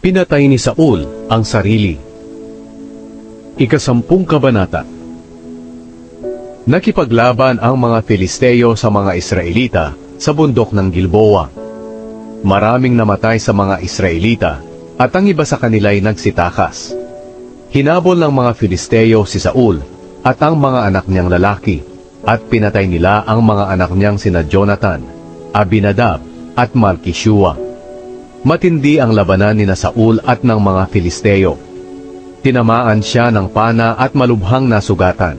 Pinatay ni Saul ang sarili. Ika-10 kabanata. Nakipaglaban ang mga Filisteo sa mga Israelita sa bundok ng Gilboa. Maraming namatay sa mga Israelita at ang iba sa kanila'y nagsitakas. Hinabol ng mga Filisteo si Saul at ang mga anak niyang lalaki at pinatay nila ang mga anak niyang sina Jonathan, Abinadab at Malkishua. Matindi ang labanan ni Saul at ng mga Filisteo. Tinamaan siya ng pana at malubhang nasugatan.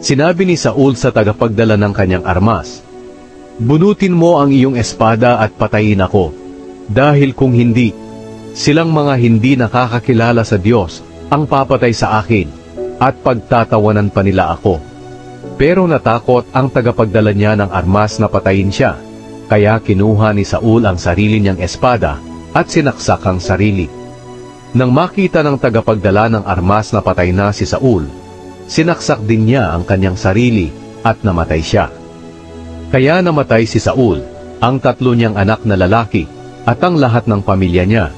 Sinabi ni Saul sa tagapagdala ng kanyang armas, "Bunutin mo ang iyong espada at patayin ako, dahil kung hindi, silang mga hindi nakakakilala sa Diyos ang papatay sa akin, at pagtatawanan pa nila ako." Pero natakot ang tagapagdala niya ng armas na patayin siya, kaya kinuha ni Saul ang sarili niyang espada at sinaksak ang sarili. Nang makita ng tagapagdala ng armas na patay na si Saul, sinaksak din niya ang kanyang sarili at namatay siya. Kaya namatay si Saul, ang 3 niyang anak na lalaki, at ang lahat ng pamilya niya.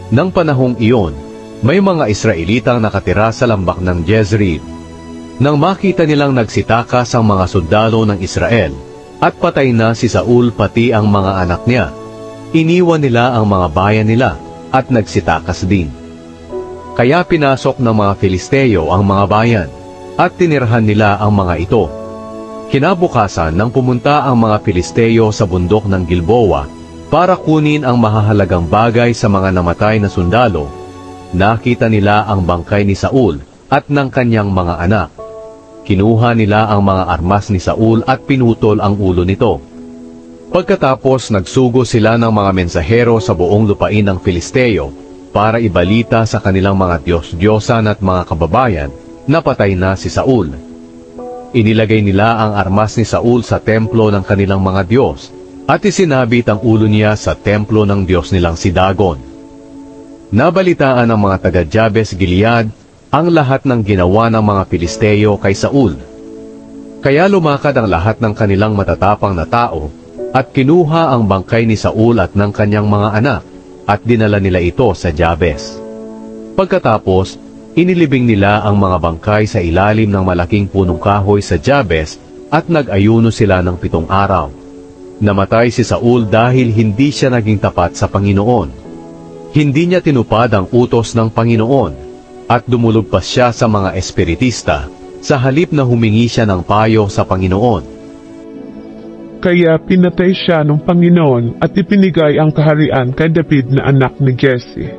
Nang panahong iyon, may mga Israelitang nakatira sa lambak ng Jezreel. Nang makita nilang nagsitakas ang mga sundalo ng Israel, at patay na si Saul pati ang mga anak niya, iniwan nila ang mga bayan nila at nagsitakas din. Kaya pinasok ng mga Filisteo ang mga bayan at tinirhan nila ang mga ito. Kinabukasan nang pumunta ang mga Filisteo sa bundok ng Gilboa para kunin ang mahahalagang bagay sa mga namatay na sundalo, nakita nila ang bangkay ni Saul at ng kanyang mga anak. Kinuha nila ang mga armas ni Saul at pinutol ang ulo nito. Pagkatapos nagsugo sila ng mga mensahero sa buong lupain ng Filisteo para ibalita sa kanilang mga Diyos-Diyosan at mga kababayan na patay na si Saul. Inilagay nila ang armas ni Saul sa templo ng kanilang mga Diyos at isinabit ang ulo niya sa templo ng Diyos nilang si Dagon. Nabalitaan ng mga taga-Jabes Gilead ang lahat ng ginawa ng mga Filisteo kay Saul. Kaya lumakad ang lahat ng kanilang matatapang na tao at kinuha ang bangkay ni Saul at ng kanyang mga anak at dinala nila ito sa Jabes. Pagkatapos, inilibing nila ang mga bangkay sa ilalim ng malaking punong kahoy sa Jabes at nag-ayuno sila ng 7 araw. Namatay si Saul dahil hindi siya naging tapat sa Panginoon. Hindi niya tinupad ang utos ng Panginoon at dumulog pa siya sa mga espiritista sa halip na humingi siya ng payo sa Panginoon. Kaya pinatay siya ng Panginoon at ipinigay ang kaharian kay David na anak ni Jesse.